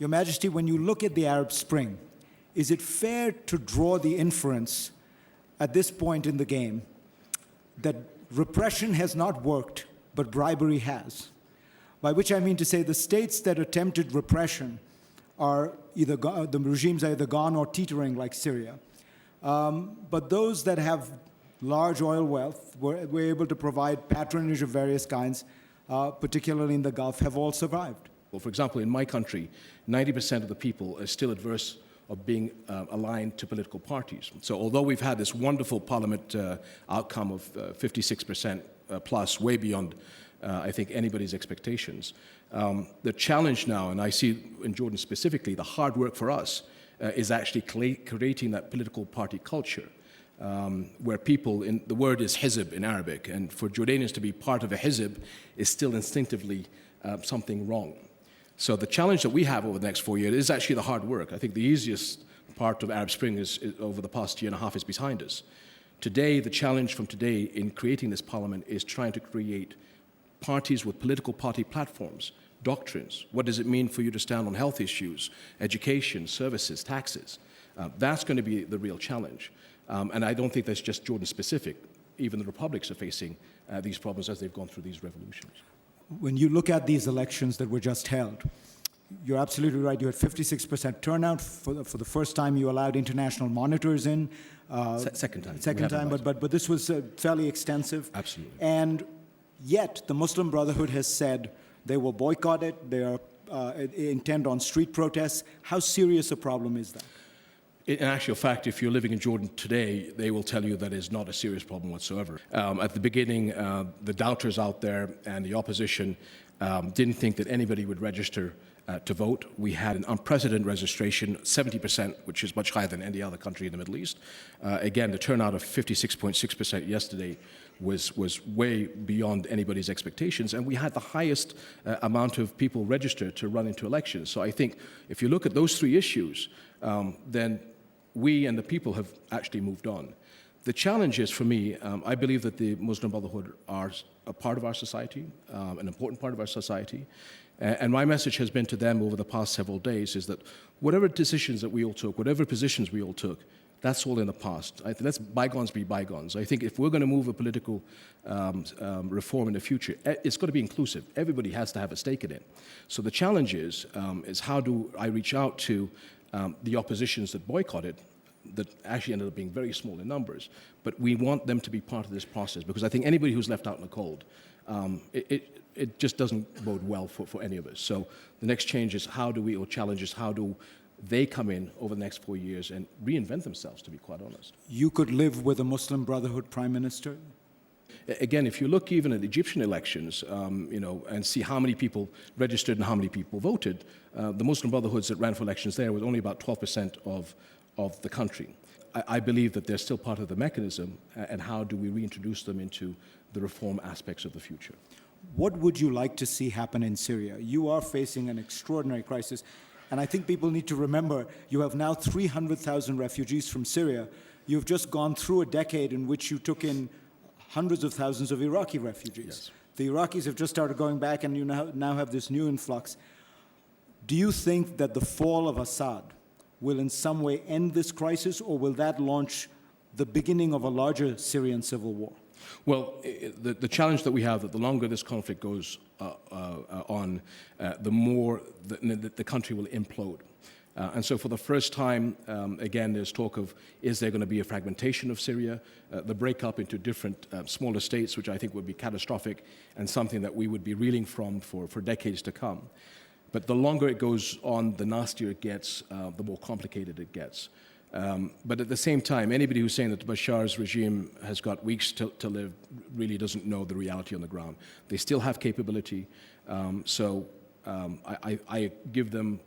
Your Majesty, when you look at the Arab Spring, is it fair to draw the inference at this point in the game that repression has not worked, but bribery has? By which I mean to say the states that attempted repression are either the regimes are either gone or teetering, like Syria. But those that have large oil wealth were able to provide patronage of various kinds, particularly in the Gulf, have all survived. Well, for example, in my country, 90% of the people are still adverse of being aligned to political parties. So although we've had this wonderful parliament outcome of 56% plus, way beyond, I think, anybody's expectations, the challenge now, and I see in Jordan specifically, the hard work for us is actually creating that political party culture where people, the word is hizb in Arabic, and for Jordanians to be part of a hizb is still instinctively something wrong. So the challenge that we have over the next 4 years is actually the hard work. I think the easiest part of Arab Spring is over the past year and a half is behind us. Today, the challenge from today in creating this parliament is trying to create parties with political party platforms, doctrines. What does it mean for you to stand on health issues, education, services, taxes? That's going to be the real challenge. And I don't think that's just Jordan specific. Even the republics are facing these problems as they've gone through these revolutions. When you look at these elections that were just held, you're absolutely right. You had 56% turnout. For the first time, you allowed international monitors in. Second time. Second time, but this was fairly extensive. Absolutely. And yet, the Muslim Brotherhood has said they will boycott it. They are intend on street protests. How serious a problem is that? In actual fact, if you're living in Jordan today, they will tell you that is not a serious problem whatsoever. At the beginning, the doubters out there and the opposition didn't think that anybody would register to vote. We had an unprecedented registration, 70%, which is much higher than any other country in the Middle East. Again, the turnout of 56.6% yesterday was way beyond anybody's expectations, and we had the highest amount of people registered to run into elections. So I think if you look at those three issues, then we and the people have actually moved on. The challenge is, for me, I believe that the Muslim Brotherhood are a part of our society, an important part of our society. And my message has been to them over the past several days is that whatever decisions that we all took, whatever positions we all took, that's all in the past. Let's bygones be bygones. I think if we're going to move a political reform in the future, it's got to be inclusive. Everybody has to have a stake in it. So the challenge is how do I reach out to the oppositions that boycotted, that actually ended up being very small in numbers, but we want them to be part of this process, because I think anybody who's left out in the cold, it just doesn't bode well for any of us. So the next change is how do they come in over the next 4 years and reinvent themselves, to be quite honest. You could live with a Muslim Brotherhood prime minister? Again, if you look even at the Egyptian elections, and see how many people registered and how many people voted, the Muslim Brotherhoods that ran for elections there was only about 12% of the country. I believe that they're still part of the mechanism, and how do we reintroduce them into the reform aspects of the future? What would you like to see happen in Syria? You are facing an extraordinary crisis, and I think people need to remember you have now 300,000 refugees from Syria. You've just gone through a decade in which you took in hundreds of thousands of Iraqi refugees. Yes. The Iraqis have just started going back, and you now have this new influx. Do you think that the fall of Assad will in some way end this crisis, or will that launch the beginning of a larger Syrian civil war? Well, the challenge that we have, that the longer this conflict goes on, the more the country will implode. And so for the first time, again, there's talk of, is there going to be a fragmentation of Syria, the breakup into different smaller states, which I think would be catastrophic and something that we would be reeling from for decades to come. But the longer it goes on, the nastier it gets, the more complicated it gets. But at the same time, anybody who's saying that Bashar's regime has got weeks to live really doesn't know the reality on the ground. They still have capability, so I give them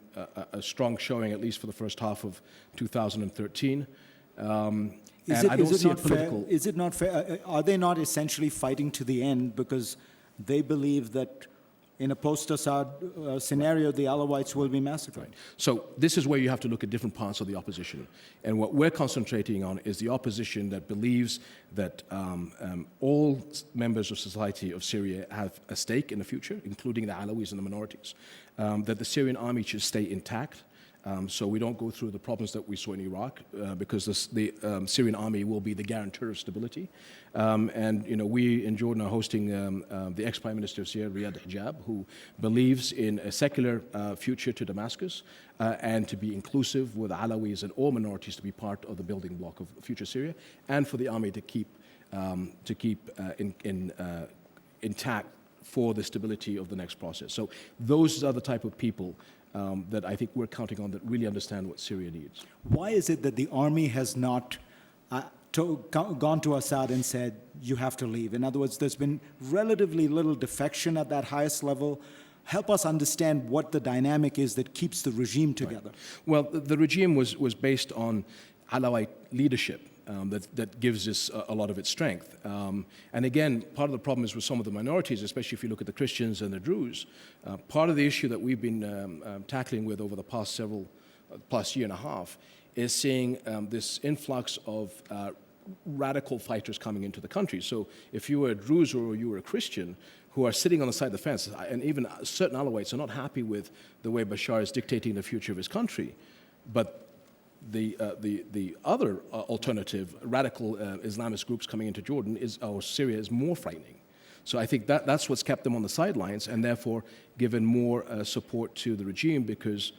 a strong showing, at least for the first half of 2013. Is it not fair? Are they not essentially fighting to the end because they believe that in a post-Assad scenario, the Alawites will be massacred. Right. So this is where you have to look at different parts of the opposition. And what we're concentrating on is the opposition that believes that all members of society of Syria have a stake in the future, including the Alawis and the minorities, that the Syrian army should stay intact, so we don't go through the problems that we saw in Iraq, because the Syrian army will be the guarantor of stability. And we in Jordan are hosting the ex-Prime Minister of Syria, Riyad Hijab, who believes in a secular future to Damascus and to be inclusive with Alawis and all minorities to be part of the building block of future Syria, and for the army to keep intact for the stability of the next process. So those are the type of people that I think we're counting on that really understand what Syria needs. Why is it that the army has not gone to Assad and said, you have to leave? In other words, there's been relatively little defection at that highest level. Help us understand what the dynamic is that keeps the regime together. Right. Well, the regime was based on Alawite leadership. That gives us a lot of its strength. And again, part of the problem is with some of the minorities, especially if you look at the Christians and the Druze. Part of the issue that we've been tackling with over the past year and a half is seeing this influx of radical fighters coming into the country. So if you were a Druze or you were a Christian who are sitting on the side of the fence, and even certain Alawites are not happy with the way Bashar is dictating the future of his country, but the other alternative, radical Islamist groups coming into Jordan or Syria is more frightening. So I think that's what's kept them on the sidelines and therefore given more support to the regime, because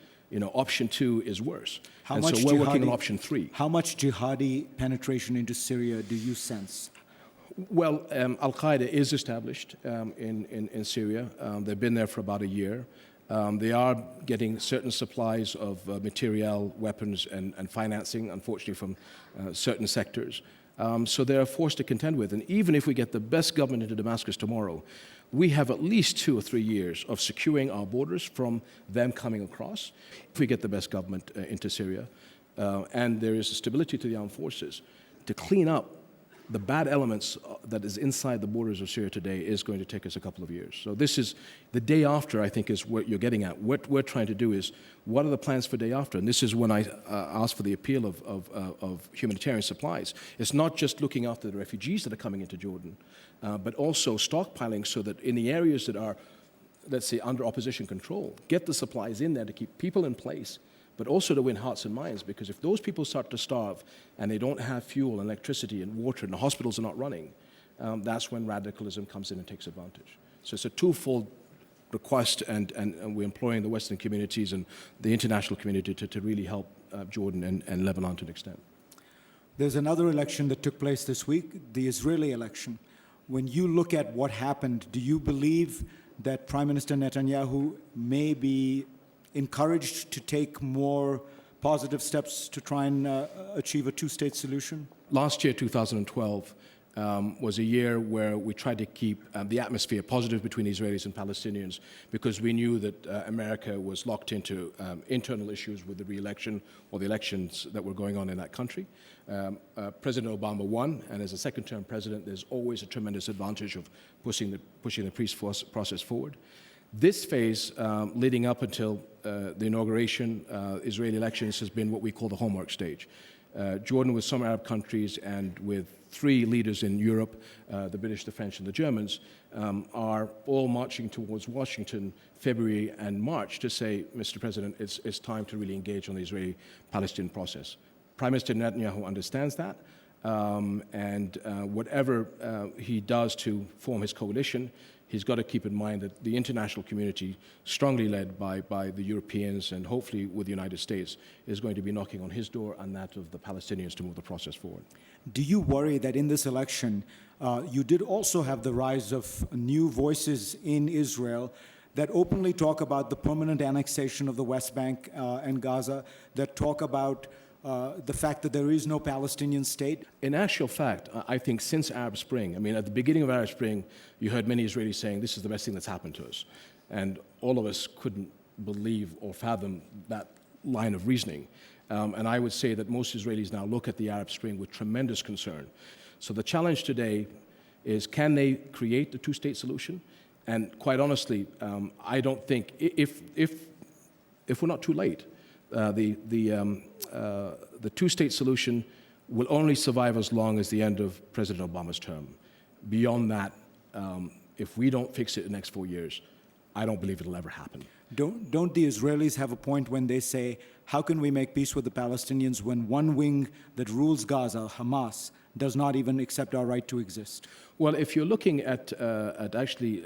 option 2 is worse. So we're working on option 3. How much jihadi penetration into Syria do you sense? Well, Al-Qaeda is established in Syria. They've been there for about a year. They are getting certain supplies of material, weapons, and financing, unfortunately, from certain sectors. So they're a force to contend with. And even if we get the best government into Damascus tomorrow, we have at least 2 or 3 years of securing our borders from them coming across. If we get the best government into Syria, and there is stability to the armed forces, to clean up the bad elements that is inside the borders of Syria today is going to take us a couple of years. So this is the day after, I think, is what you're getting at. What we're trying to do is, what are the plans for day after? And this is when I ask for the appeal of humanitarian supplies. It's not just looking after the refugees that are coming into Jordan, but also stockpiling so that in the areas that are, let's say, under opposition control, get the supplies in there to keep people in place, but also to win hearts and minds, because if those people start to starve and they don't have fuel and electricity and water and the hospitals are not running, that's when radicalism comes in and takes advantage. So it's a twofold request, and we're employing the Western communities and the international community to really help Jordan and Lebanon to an extent. There's another election that took place this week, the Israeli election. When you look at what happened, do you believe that Prime Minister Netanyahu may be encouraged to take more positive steps to try and achieve a two-state solution? Last year, 2012, was a year where we tried to keep the atmosphere positive between Israelis and Palestinians, because we knew that America was locked into internal issues with the re-election or the elections that were going on in that country. President Obama won, and as a second-term president, there's always a tremendous advantage of pushing the peace process forward. This phase, leading up until the inauguration, Israeli elections, has been what we call the homework stage. Jordan, with some Arab countries and with 3 leaders in Europe, the British, the French, and the Germans, are all marching towards Washington February and March to say, Mr. President, it's time to really engage on the Israeli-Palestinian process. Prime Minister Netanyahu understands that, and whatever he does to form his coalition, he's got to keep in mind that the international community, strongly led by the Europeans and hopefully with the United States, is going to be knocking on his door and that of the Palestinians to move the process forward. Do you worry that in this election, you did also have the rise of new voices in Israel that openly talk about the permanent annexation of the West Bank and Gaza, that talk about the fact that there is no Palestinian state? In actual fact, I think since Arab Spring, I mean, at the beginning of Arab Spring, you heard many Israelis saying, this is the best thing that's happened to us. And all of us couldn't believe or fathom that line of reasoning. And I would say that most Israelis now look at the Arab Spring with tremendous concern. So the challenge today is, can they create the two-state solution? And quite honestly, I don't think, if we're not too late, the two-state solution will only survive as long as the end of President Obama's term. Beyond that, if we don't fix it in the next 4 years, I don't believe it'll ever happen. Don't the Israelis have a point when they say, how can we make peace with the Palestinians when one wing that rules Gaza, Hamas, does not even accept our right to exist? Well, if you're looking at actually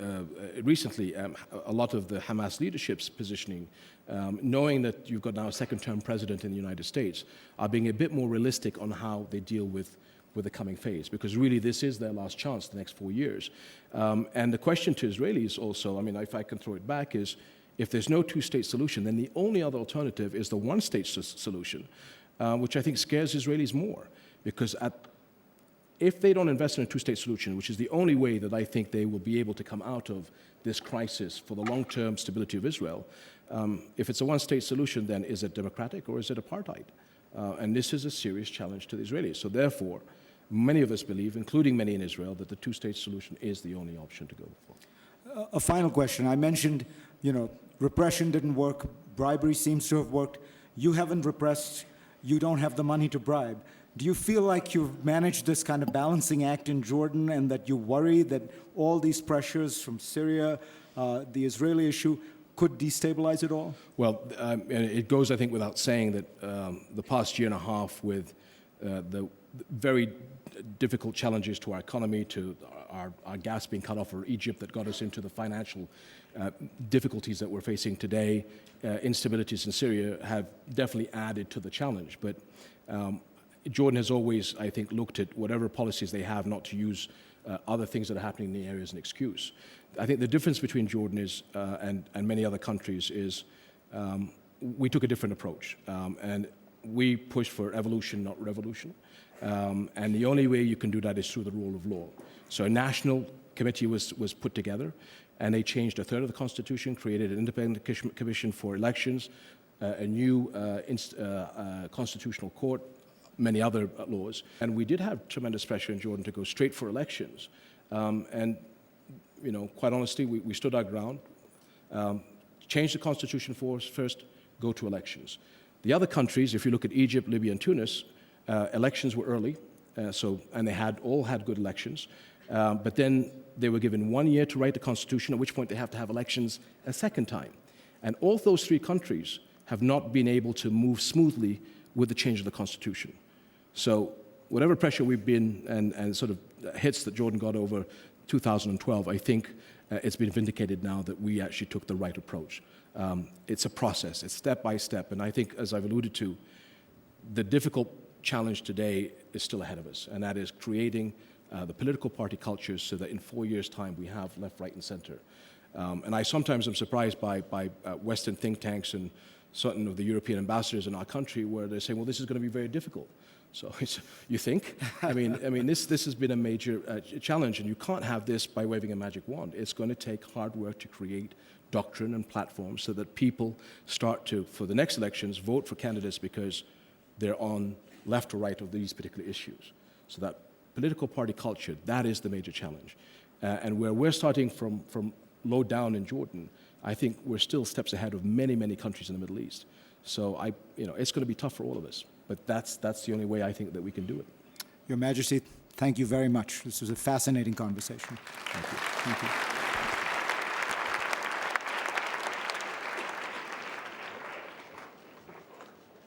recently a lot of the Hamas leadership's positioning, knowing that you've got now a second-term president in the United States, are being a bit more realistic on how they deal with the coming phase, because really this is their last chance the next 4 years. And the question to Israelis also, I mean, if I can throw it back, is if there's no two-state solution, then the only other alternative is the one-state solution, which I think scares Israelis more, because if they don't invest in a two-state solution, which is the only way that I think they will be able to come out of this crisis for the long-term stability of Israel, if it's a one-state solution, then is it democratic or is it apartheid? And this is a serious challenge to the Israelis. So therefore, many of us believe, including many in Israel, that the two-state solution is the only option to go for. A final question. I mentioned, repression didn't work. Bribery seems to have worked. You haven't repressed. You don't have the money to bribe. Do you feel like you've managed this kind of balancing act in Jordan, and that you worry that all these pressures from Syria, the Israeli issue, could destabilize it all? Well, it goes, I think, without saying that the past year and a half with the very difficult challenges to our economy, to our gas being cut off, or Egypt that got us into the financial difficulties that we're facing today, instabilities in Syria have definitely added to the challenge. But Jordan has always, I think, looked at whatever policies they have not to use other things that are happening in the area as an excuse. I think the difference between Jordan is, and many other countries is, we took a different approach. And we pushed for evolution, not revolution. And the only way you can do that is through the rule of law. So a national committee was put together, and they changed a third of the Constitution, created an independent commission for elections, a new constitutional court, many other laws. And we did have tremendous pressure in Jordan to go straight for elections. And quite honestly, we stood our ground, changed the Constitution first, go to elections. The other countries, if you look at Egypt, Libya, and Tunis, elections were early, and they all had good elections. But then they were given 1 year to write the Constitution, at which point they have to have elections a second time. And all those three countries have not been able to move smoothly with the change of the Constitution. So whatever pressure we've been and sort of hits that Jordan got over 2012, I think it's been vindicated now that we actually took the right approach. It's a process, it's step by step, and I think, as I've alluded to, the difficult challenge today is still ahead of us, and that is creating the political party cultures so that in 4 years' time we have left, right, and center. And I sometimes am surprised by Western think tanks and certain of the European ambassadors in our country where they're saying, well, this is going to be very difficult. So you think? I mean, this has been a major challenge, and you can't have this by waving a magic wand. It's going to take hard work to create doctrine and platforms so that people start to, for the next elections, vote for candidates because they're on left or right of these particular issues. So that political party culture, that is the major challenge. And where we're starting from low down in Jordan, I think we're still steps ahead of many, many countries in the Middle East. So it's going to be tough for all of us. But that's the only way I think that we can do it. Your Majesty, thank you very much. This was a fascinating conversation. Thank you. Thank you.